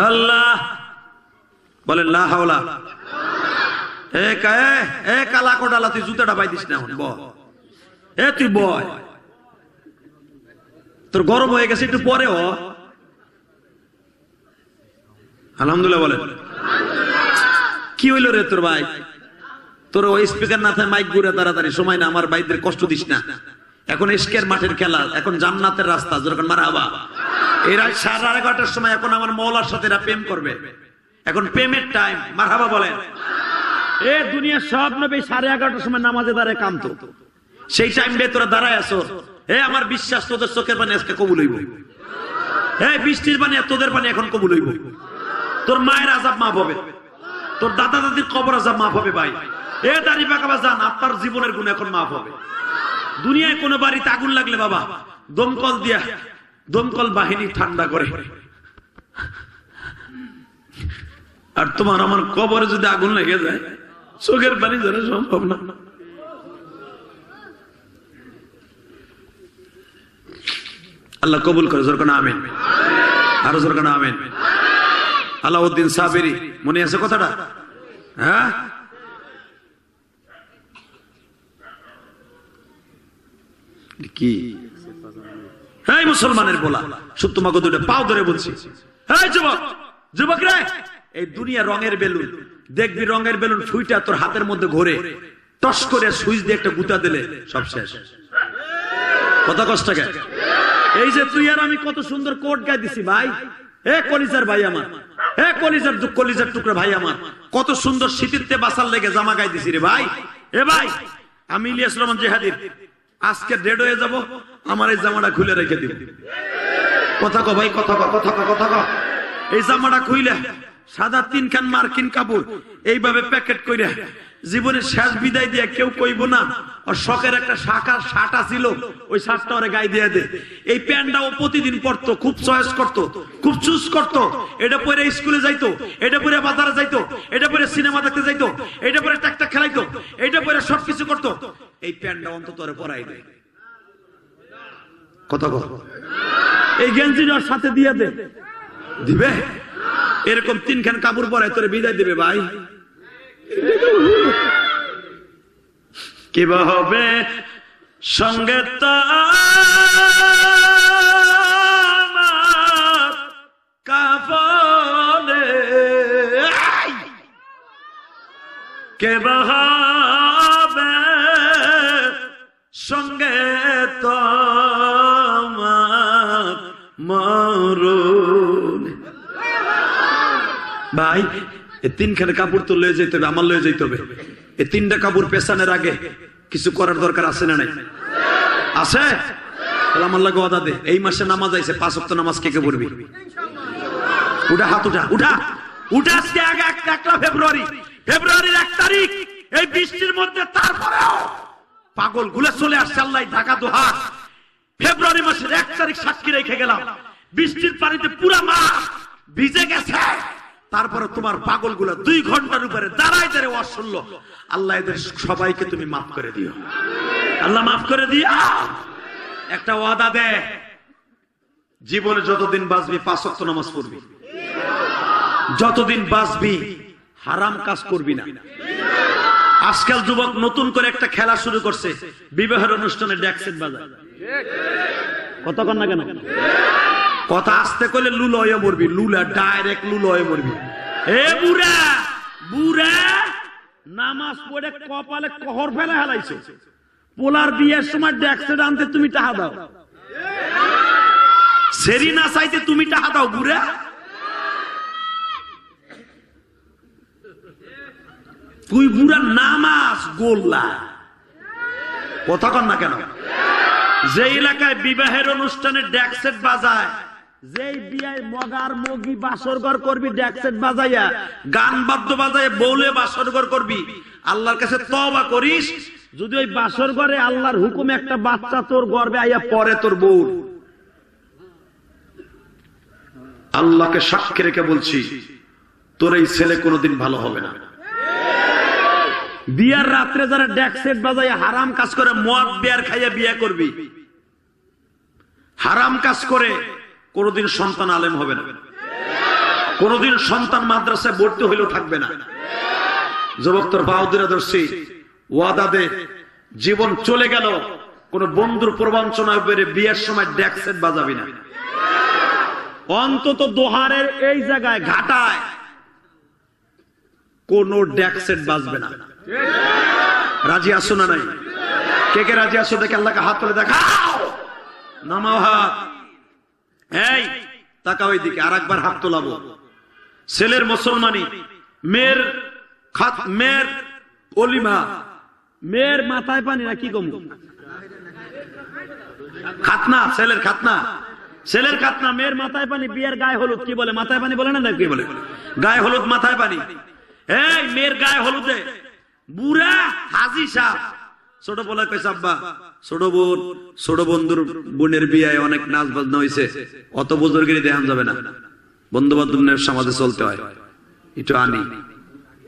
S2: আল্লাহ বলেন লা হাওলা। এ কালা কোটালা, তুই জুতাটা পাই দিস না, তুই বয়, তোর গরম হয়ে গেছে, একটু পরে হ। আলহামদুলিল্লাহ বলেন। কি হইল রে তোর ভাই? তোর ওই স্পিকার না থাকে, মাইক ঘুরে তাড়াতাড়ি, সময় না, আমার ভাইদের কষ্ট দিস না। এখন ইশকের মাঠের খেলা, এখন জান্নাতের রাস্তা, যখন মারহাবা। এরা 11:30টার সময় এখন আমার মওলার সাথে এরা প্রেম করবে, এখন প্রেমের টাইম, মারহাবা বলেন। এ দুনিয়ার সব নবী 11:30টার সময় নামাজে দাঁড়ায় কামতো, সেই টাইমে তোরা দাঁড়ায় আছো। আমার বিশ্বাস তোদের চোখের পানি আজকে কবুল হইব, বৃষ্টির পানি তোদের পানি এখন কবুল হইব। তোর মায়ের আযাব মাফ হবে, তোর দাদা দাদির কবর আযাব মাফ হবে ভাই। এ দাড়ি পাকাবা যান, আপনার জীবনের গুণ এখন মাফ হবে। দুনিয়ায় কোনো বাড়িতে আগুন লাগলে বাবা দমকল দিয়া, দমকল বাহিনী ঠান্ডা করে, আর তোমার আমার কবরে যদি আগুন লেগে যায় চোখের পানি ধরে সম্ভব না। আল্লাহ কবুল করে, জোর করে আমিন, আরো জোর করে আমিন। আলাউদ্দিন সাবেরি, মনে আছে কথাটা? হ্যাঁ, কি এই মুসলমানের বলা, শুধু তোমাকে দুটো পাও ধরে বলছি, এই যুবক, যুবক রে, এই দুনিয়া রঙের বেলুন, দেখবি রঙের বেলুন ফুইটা তোর হাতের মধ্যে ঘোরে, টস করে সুইচ দিয়ে একটা গুতা দিলে সব শেষ। কত কষ্ট গে। এই যে তুই আর আমি কত সুন্দর কোট গায়ে দিছি ভাই, এ কলিজার ভাই আমার, এ কলিজার টুকরা ভাই আমার, কত সুন্দর শীতিতে বাসার লেগে জামা গায়ে দিছি রে ভাই। এ ভাই, আমি ইলিয়াস রহমান জিহাদির আজকে ডেড হয়ে যাব, আমার এই জামাটা খুলে রেখে দিব। কথা কো ভাই, কথা কো, কথা কো, কথা কো। এই জামাটা খুইলে সাদা 3 খান মার্কিন কাপড় এইভাবে প্যাকেট কইরা জীবনের শেষ বিদায় দিয়ে কেউ কইব না আর শখের একটা শার্ট ছিল, ওই শার্টটা ওরে গায়ে দিয়ে দে। এই প্যান্টটাও প্রতিদিন পরতো, খুব চয়েস করতো, খুব চুজ করতো। এটা পরে স্কুলে যাইতো, এটা পরে বাজারে যাইতো, এটা পরে সিনেমা দেখতে যাইতো, এটা পরে টাকটা খেলাইতো, এটা পরে সবকিছু করতো। এই প্যান্টটা অন্তত ওরে পরাই দে। কত কথা, এই গেঞ্জিটার সাথে দিয়ে দে, দিবে? এরকম 3 খান কাপড় পরাই তোরে বিদায় দিবে ভাই। কি হবে সঙ্গে কাফনে, কে হবে সঙ্গে তোমার মরণ। ভাই, এই 3 খান কাপড় তো লয়ে যেতে হবে, আমার লয়ে যেতে হবে। এই 3টা কাপড় পেছানোর আগে কিছু করার দরকার আছে না নাই? আছে? তাহলে আমার লাগে ওয়াদা দে, এই মাসে নামাজ আইছে, 5 ওয়াক্ত নামাজ কে কে পড়বি? উঠা হাত, উঠা উঠা উঠা। আজকে আগে 1 ফেব্রুয়ারি, ফেব্রুয়ারির 1 তারিখ, এই বৃষ্টির মধ্যে তারপরেও পাগল গুলা চলে আসছে। আল্লাহ ঢাকা দোহার ফেব্রুয়ারি মাসের 1 তারিখ সাক্ষী রেখে গেলাম, বৃষ্টির পানিতে পুরা মাঠ ভিজে গেছে। তারপরে তোমার পাগল গুলা 2 ঘন্টার উপরে দাঁড়ায় দাঁড়িয়ে ওয়াজ শুনলো। আল্লাহ এদের সবাইকে তুমি মাফ করে দিও, আল্লাহ মাফ করে দিও। একটা ওয়াদা দে, জীবনে যতদিন বাঁচবি 5 ওয়াক্ত নামাজ পড়বি, যতদিন বাঁচবি হারাম কাজ করবি না। আজকাল যুবক নতুন করে একটা খেলা শুরু করছে, বিবাহের অনুষ্ঠানে ড্যাক্সেট বাজায়। কতক্ষণ না কেন কথা আসতে কইলে লুল হয়ে মরবি, লুলা ডাইরেক্ট লুল হয়ে মরবি। এ বুড়া বুড়া, নামাজ পড়ে কপালে কহর ফেলা হেলাইছে, পোলার বিয়ের সময় ড্যাক্সেট আনতে তুমি টাকা দাও, সেরি না চাইতে তুমি টাকা দাও বুড়া। তুই বুড়া নামাজ গোল্লা। কথা কন না কেন? যে এলাকায় বিবাহের অনুষ্ঠানে ড্যাক্সেট বাজায়, যেই বিয়ায় মগার মগি বাসরঘর করবি ড্যাক্সেট বাজাইয়া, গান বাদ্য বাজায় বউলে বাসরঘর করবি, আল্লাহর কাছে তওবা করিস। যদি ওই বাসরঘরে আল্লাহর হুকুমে একটা বাচ্চা তোর গর্ভে আইয়া পরে তোর বউ, আল্লাহকে সাক্ষী রেখে বলছি তোর এই ছেলে কোনোদিন ভালো হবে না। বিয়ার রাত্রে যারা ড্যাক্সেট বাজাইয়া হারাম কাজ করে, মদ বিয়ার খাইয়া বিয়া করবি, হারাম কাজ করে কোনদিন সন্তান আলেম হবে না, কোনদিন সন্তান মাদ্রাসায় ভর্তি হইলেও থাকবে না। যুবক তোর বাউদিরা দর্শী, ওয়াদা দে, জীবন চলে গেল, কোন বন্ধুর প্রবঞ্চনায় বেড়ে বিয়ের সময় ড্যাক্সেট বাজাবি না। অন্তত দোহারের এই জায়গায় ঘাটায় কোন ড্যাক্সেট বাজবে না। রাজি আসো না নাই? কে কে রাজি আসো? দেখে আল্লাহকে হাত তুলে দেখাও, নামাও হাত। এই তাকাও ওই দিকে, আর একবার হাত তোলাবো। ছেলের মুসলমানি, মেয়ের অলিমা, মেয়ের মাথায় পানি না কি কম খাতনা, ছেলের খাতনা, ছেলের খাতনা, মেয়ের মাথায় পানি, বিয়ের গায়ে হলুদ। কি বলে? মাথায় পানি বলে না, কি বলে? গায়ে হলুদ, মাথায় পানি। এই মেয়ের গায়ে হলুদে বুড়া হাজি সাহ ছোট বলে কইছে আব্বা ছোট বন্ধুর বোনের বিয়ায় অনেক নাচ বাজনা হয়েছে, অত বুজুর্গিরি দেখান যাবে না, বন্ধু বান্ধবের সমাজে চলতে হয়, একটু আনি।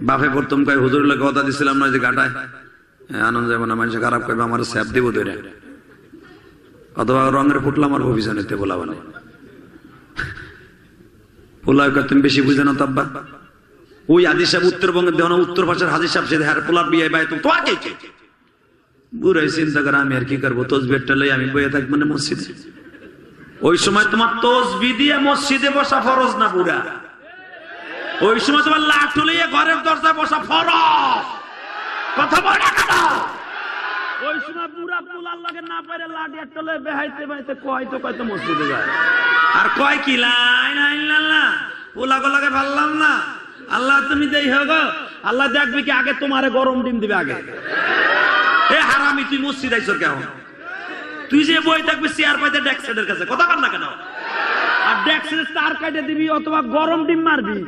S2: বাপে প্রথম কয় হুজুর লোক কথা দিছিলাম না যে ঘাটায় আনন্দ যাবো না, মানুষ খারাপ করবে, আমার স্যাপ দিব ধরে, অথবা রঙের ফুটলাম আমার অভিযানেতে বলা মানে পোলা তুমি বেশি বুঝে না তো আব্বা। ওই হাজি সাহেব উত্তরবঙ্গের দেওয়া উত্তর ভাষার হাজি সাহেব সে হ্যার পোলার বিয়ে বাই তো বুড়াই চিন্তা করে আমি আর কি করবো, তসবিরটা লই আমি বইয়ে থাকবো না মসজিদে। ওই সময় তোমার তসবি দিয়ে মসজিদে বসা ফরজ না বুড়া, ওই সময় তোমার লাঠি লইয়ে ঘরের দরজায় বসা ফরজ। কথা বলে কেন? ওই সময় বুড়া পোলার লাগে না পারে লাঠি একটা লয়ে বেহাইতে বেহাইতে কয়তো মসজিদে যায়, আর কয় কি লাইল্লাহ পোলা লাগে ভাবলাম না, আল্লাহ তুমি দেই হোক, আল্লাহ দেখবে কি আগে তোমারে গরম ডিম দিবে আগে। এ হারামি তুই মসজিদ আইছ কেন? তুই যে বই থাকবি চেয়ার পাইতে ডেস্কের কাছে, কথা বল না কেন? আর ডেস্কের তার কাটে দিবি অথবা গরম ডিম মারবি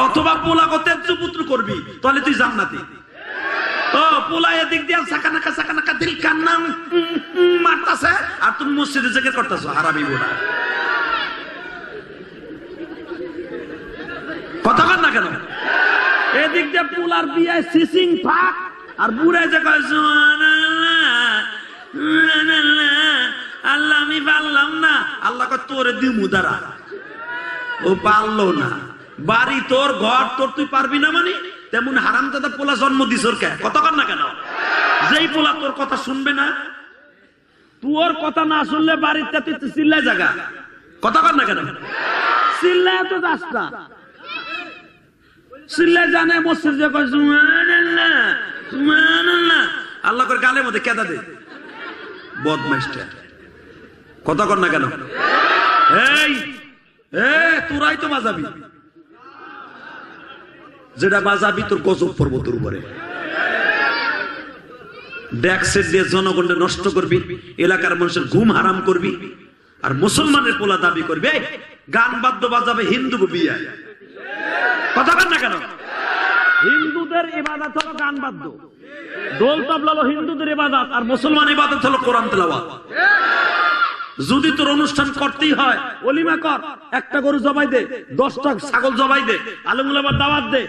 S2: অথবা পোলা করতে চুপুত্র করবি, তাহলে তুই জান্নাতি। ও পোলা এদিক দিয়ে সাকানাকা দিল কান্না মারতাছে আর তুমি মসজিদে জিকির করতেছো, হারামি বুড়া। কথা বল না কেন? এদিক দিয়ে পোলার বিয়ে সিসিং ফাঁক আর বুড়ায় যে কয় আল্লাহ আমি পারলাম না, আল্লাহ কয় তোরে দিমু দাঁড়া। ও পারলো না, বাড়ি তোর ঘর তোর, তুই পারবি না মানে তেমন হারামজাদা পোলা জন্ম দিস ওর কে, কথা কর না কেন? যেই পোলা তোর কথা শুনবে না, তোর কথা না শুনলে বাড়িতে তুই চিল্লায় জায়গা, কথা কর না কেন? চিল্লায় তো যাস না, চিল্লায় জানে মসজিদ যে কয় সুবহানাল্লাহ সুবহানাল্লাহ, আল্লাহ করে গালের মধ্যে কেদা দে বদমাইশটা, কথা কর না কেন? এই তোরাই তো বাজাবি, যেটা বাজাবি তোর গজব পড়বো তোর উপরে। ডেক্সেট দিয়ে জনগণকে নষ্ট করবি, এলাকার মানুষের ঘুম হারাম করবি, আর মুসলমানের পোলা দাবি করবি গান বাদ্য বাজাবে হিন্দু বিয়ে, কথা বল না কেন? হিন্দুদের ইবাদত হলো গান বাদ্য, দোল তবলা হলো হিন্দুদের ইবাদত, আর মুসলমান ইবাদত হলো কোরআন তেলাওয়াত। যদি তোর অনুষ্ঠান করতেই হয় ওলিমা কর, একটা গরু জবাই দে, 10টা ছাগল জবাই দে, আলমুলামার দাওয়াত দে,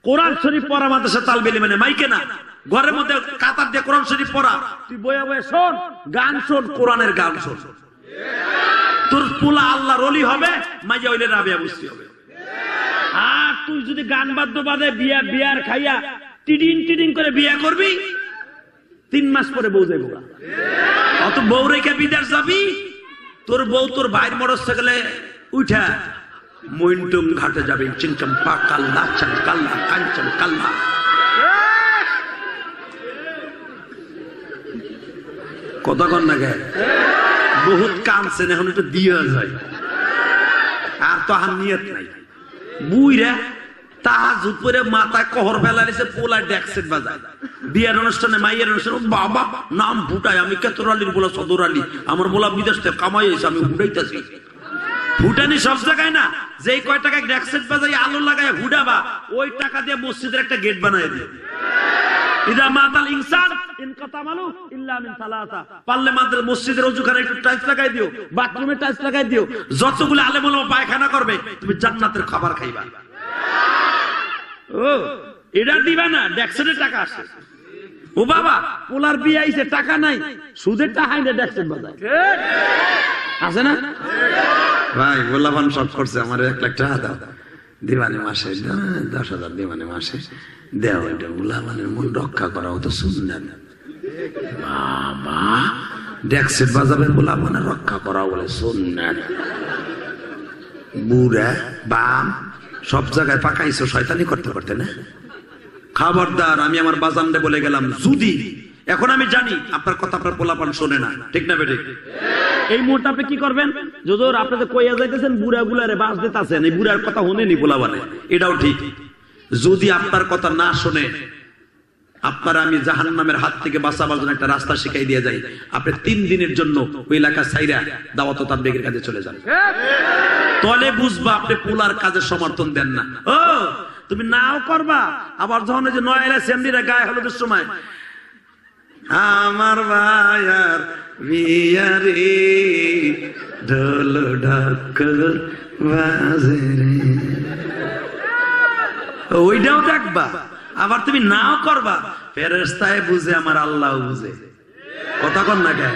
S2: কোরআন শরীফ পড়া মাদ্রাসা তালবেলি মানে মাইকে না, ঘরের মধ্যে কাতার দিয়ে কোরআন শরীফ পড়া, তুই বয়ে বয়ে শোন, গান শোন, কোরআনের গান শোন, তোর পোলা আল্লাহর ওলি হবে, মাইয়া হইলে রাবিয়া বুঝতে হবে। আর তুই যদি গান বাদ্য বাদে বিয়ার খাইয়া টিডিং করে বিয়া করবি, 3 মাস পরে বউ যাইব, অত বউ রেখে বিদেশ যাবি, তোর বউ তোর ভাইয়ের মোটরসাইকেলে উঠা মইনটুম ঘাটে যাবে, চিনচম পা কাল্লা চান কাল্লা কাঞ্চন কাল্লা। কতক্ষণ না গে বহুত কানছেন, এখন একটু দিয়ে যায়, আর তো আর নিয়ত নাই। বুইরা তাহাজ্জুদ পড়ে মাথায় কহর ফেলা দিছে, পোলা ডেক্সেট বাজায়, বিয়ের অনুষ্ঠানে মাইয়ের অনুষ্ঠানে বাবা নাম ফুটায়, আমি কেতর আলীর বলা সদর আলী, আমার বলা বিদেশ থেকে কামাই হয়েছে, আমি ফুটাইতেছি। ফুটানি সব জায়গায় না, যেই কয় টাকায় ডেক্সেট বাজাই আলো লাগায় ফুটাবা, ওই টাকা দিয়ে মসজিদের একটা গেট বানায় দিও। ইদা মাতাল ইনসান ইনকাতা মালু ইল্লা মিন সালাসা, পারলে মাত্র মসজিদের ওযুখানে একটু টাইলস লাগাই দিও, বাথরুমে টাইলস লাগাই দিও, যতগুলো আলেম ওলামা পায়খানা করবে তুমি জান্নাতের খাবার খাইবা। ও এটা দিবা না, ডেক্সেটের টাকা আসে। ও বাবা পোলার বিয়ে আইছে, টাকা নাই, সুদের টাকা আইনে ডেক্সেট বাজায়, আছে না ভাই? গোলাপান সব করছে, আমার 1 লাখ টাকা দাও, দিবানি মাসে 10,000 দিবানি মাসে দেও, এটা গোলাপানের মন রক্ষা করা হতো শুনলেন বাবা, ডেক্সেট বাজাবে গোলাপানের রক্ষা করা বলে শুনলেন। বুড়া বাম সব জায়গায় পাকাইছো শয়তানি করতে করতে না। খবরদার, আমি আমার বাজানরে বলে গেলাম, যদি এখন আমি জানি আপনার কথা আপনার পোলাপান শোনে না, ঠিক না বেঠিক? এই মুহূর্তে আপনি কি করবেন? যদুর আপনাদের কইয়া যাইতেছেন বুড়া গুলারে বাস দিতেছেন, এই বুড়ার কথা শুনেনি পোলাপানে, এটাও ঠিক। যদি আপনার কথা না শোনে, আপনার আমি জাহান্নামের হাত থেকে বাঁচাবার জন্য একটা রাস্তা শিখাই দিয়ে যাই, আপনি 3 দিনের জন্য ওই এলাকা ছাইরা দাওয়াত ও তাবলীগের কাজে চলে যান, তলে বুঝবা আপনি পোলার কাজে সমর্থন দেন না। ও তুমি নাও করবা, আবার যখন ওই যে নয়লা সেমনিরা গায়ে হলুদের সময় আমার ভাইয়ার বিয়ারে ঢোল ঢাক বাজে রে, ওইটাও দেখবা। আবার তুমি নাও করবা, ফেরেশতায় বুঝে আমার আল্লাহ বুঝে। কথা কন না কেন?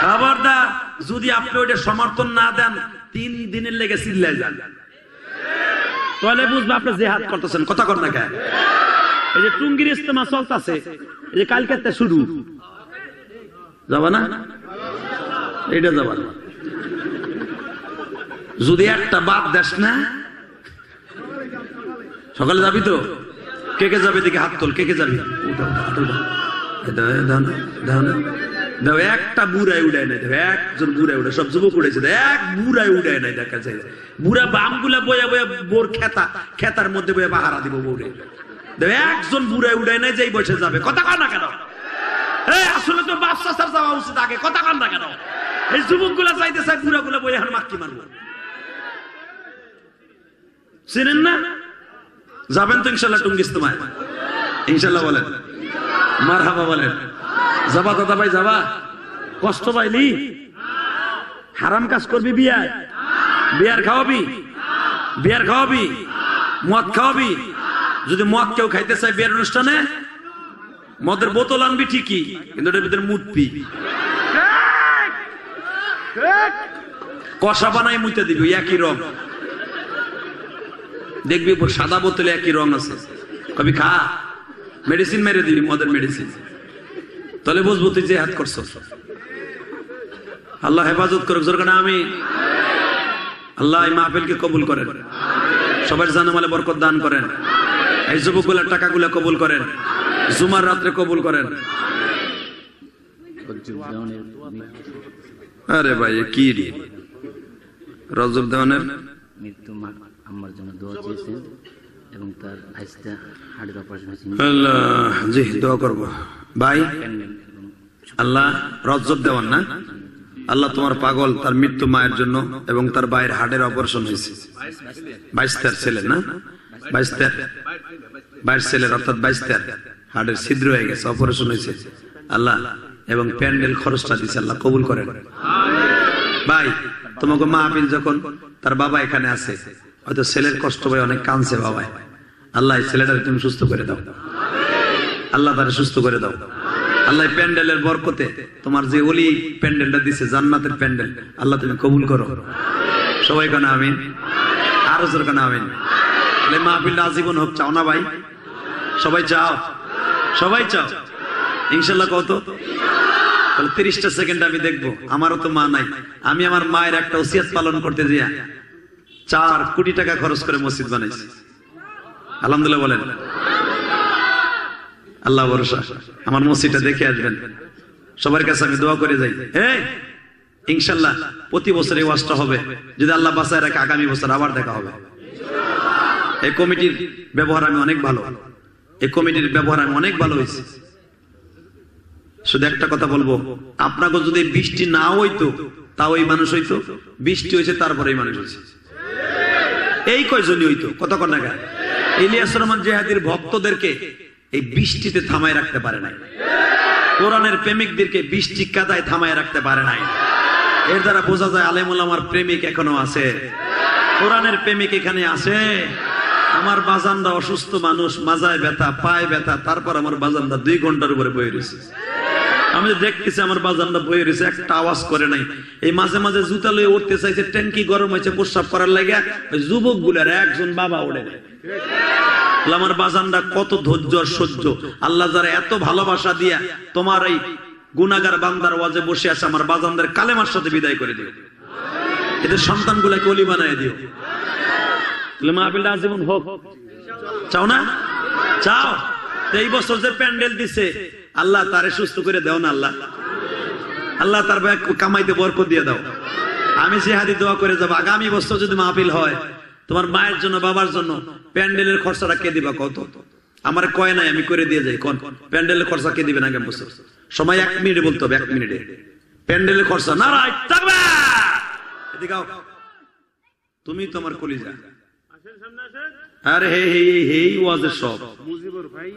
S2: খবরদার, যদি আপনি ওইটা সমর্থন না দেন 3 দিনের লেগে চিল্লায় যান, তাহলে বুঝবে আপনি জিহাদ করতেছেন। কথা কন না কেন? এই যে টুঙ্গির ইস্তেমা চলতেছে, এই যে কালকে শুরু, যাবা না? এটা যাবা না। যদি একটা বাদ দেশ না, সকালে যাবি তো? কে কে যাবে দিকে হাত তোল, কে কে যাবি? দাও, একটা বুড়াই উড়ায় নাই, একজন বুড়াই উড়ে, সব যুবক উড়েছে, এক বুড়াই উড়ায় নাই দেখা যায়। বুড়া বামগুলা বয়া বয়া বোর খেতার মধ্যে বয়া পাহারা দিব বউরে, একজন বুড়াই উড়ায় নাই, যেই বসে যাবে। কথা কন না কেন? আসলে তো বাচ্চা সার যাওয়া উচিত আগে। কথা কন না কেন? এই যুবক গুলা চাইতে চাই, বুড়া গুলা বই এখন মাক্কি মারবো। চিনেন না? যাবেন তো ইনশাল্লাহ টুঙ্গিস তোমায়? ইনশাল্লাহ বলেন, মারহাবা বলেন। যাবা দাদা ভাই, যাবা? কষ্ট পাইলি? হারাম কাজ করবি? বিয়ার খাওয়াবি? বিয়ার খাওয়াবি? মদ খাওয়াবি? যদি মদ কেউ খাইতে চাই বিয়ের অনুষ্ঠানে, মদের বোতল আনবি ঠিকই, কিন্তু ওটার ভিতরে মুতবি, কষা বানাই মুইতে দিবি, একই রং দেখবি, সাদা বোতলে একই রং আছে, কবি খা, মেডিসিন মেরে দিবি, মদের মেডিসিন, তাহলে বুঝবো তুই জিহাদ করছ। আল্লাহ হেফাজত করুক, জোরকানা আমি। আল্লাহ এই মাহফিলকে কবুল করেন, সবার জানামালে বরকত দান করেন, এই যুবকগুলার টাকাগুলা কবুল করেন, জুমার রাত্রে কবুল করেন। আরে ভাই কি রে, রজব দেওয়ানের
S3: মৃত্যু আমার জন্য দোয়া চেয়েছেন এবং তার ভাইস্তা হাড়ের অপারেশন হয়েছে।
S2: আল্লাহ জি দোয়া করব ভাই। আল্লাহ রজব দেওয়ান না, আল্লাহ তোমার পাগল তার মৃত্যু মায়ের জন্য এবং তার ভাইয়ের হাড়ের অপারেশন হয়েছে। 22 ছেলে না, 22 ছেলের অর্থাৎ 22 হাড়ের ছিদ্র হয়ে গেছে, অপারেশন হয়েছে। আল্লাহ এবং প্যান্ডেল খরচটা দিচ্ছে, আল্লাহ কবুল করেন। ভাই তোমাকে মাহফিল যখন তার বাবা এখানে আছে, হয়তো ছেলের কষ্ট ভাই অনেক কাঁদছে বাবাই, আল্লাহ ছেলেটাকে তুমি সুস্থ করে দাও, আল্লাহ তারা সুস্থ করে দাও। আল্লাহ প্যান্ডেলের বরকতে তোমার যে ওলি প্যান্ডেলটা দিছে, জান্নাতের প্যান্ডেল, আল্লাহ তুমি কবুল করো। সবাই কেন আমিন, আরো জোর কেন আমিন। মাহফিলটা আজীবন হোক, চাও না ভাই? সবাই চাও? সবাই চাও ইনশাল্লাহ? কত? 30টা সেকেন্ড আমি দেখবো। আমারও তো মা নাই, আমি আমার মায়ের একটা ওসিয়ত পালন করতে যাই 4 কোটি টাকা খরচ করে মসজিদ বানাইছি। আলহামদুলিল্লাহ বলেন। আল্লাহ ভরসা, আমার মসজিদটা দেখে আসবেন। সবার কাছে আমি দোয়া করে যাই, ইনশাল্লাহ প্রতি বছর এই ওয়াজটা হবে, যদি আল্লাহ বাঁচায় রাখে আগামী বছর আবার দেখা হবে। এই কমিটির ব্যবহার আমি অনেক ভালো, এই কমিটির ব্যবহার আমি অনেক ভালো হয়েছে। শুধু একটা কথা বলবো, আপনাকে যদি বৃষ্টি না হইতো তাও এই মানুষ হইতো, বৃষ্টি হয়েছে তারপরে এই মানুষ হয়েছে। এই কয়জনই হইতো, কথা কন না কেন? ইলিয়াস রহমান জিহাদির ভক্তদেরকে এই বৃষ্টিতে থামায় রাখতে পারে নাই, কোরআনের প্রেমিকদেরকে বৃষ্টি কাদায় থামায় রাখতে পারে নাই। এর দ্বারা বোঝা যায় আলেম ওলামার প্রেমিক এখনো আছে, কোরআনের প্রেমিক এখানে আছে। আমার বাজানরা অসুস্থ মানুষ, মাজায় ব্যথা, পায়ে ব্যথা, তারপর আমার বাজানরা 2 ঘন্টার উপরে বয়ে রয়েছে। আমি দেখতেছি আমার বাজানরা বয়ে রয়েছে, একটা আওয়াজ করে নাই। এই মাঝে মাঝে জুতা লয়ে উঠতে চাইছে, ট্যাঙ্কি গরম হয়েছে, প্রস্রাব করার লাগে ওই যুবক গুলার একজন বাবা ওড়ে নাই। আমার বাজানরা কত ধৈর্য আর সহ্য। আল্লাহ যারা এত ভালোবাসা দিয়া তোমার এই গুনাহগার বান্দার ওয়াজে বসে আছে, আমার বাজানদের কালেমার সাথে বিদায় করে দিও, এদের সন্তান গুলাকে ওলি বানায় দিও। মাহফিলটা আজীবন হোক, চাও না? চাও? এই বছর যে প্যান্ডেল দিছে, আল্লাহ তারে সুস্থ করে দাও না, আল্লাহ আল্লাহ তার কামাইতে বরকত দিয়ে দাও। আমি জিহাদি দোয়া করে যাবো, আগামী বছর যদি মাহফিল হয়, তোমার মায়ের জন্য বাবার জন্য প্যান্ডেলের খরচাটা কে দিবা? কত? আমার কয় নাই, আমি করে দিয়ে যাই। কোন প্যান্ডেলের খরচা কে দিবেন আগামী বছর? সময় 1 মিনিটে বলতে হবে, 1 মিনিটে প্যান্ডেলের খরচা। নারায় তাকবীর! এদিকে আও, তুমি তোমার কলিজা আরে হে হে হে ওয়াজের সব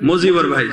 S2: মুজিবর ভাই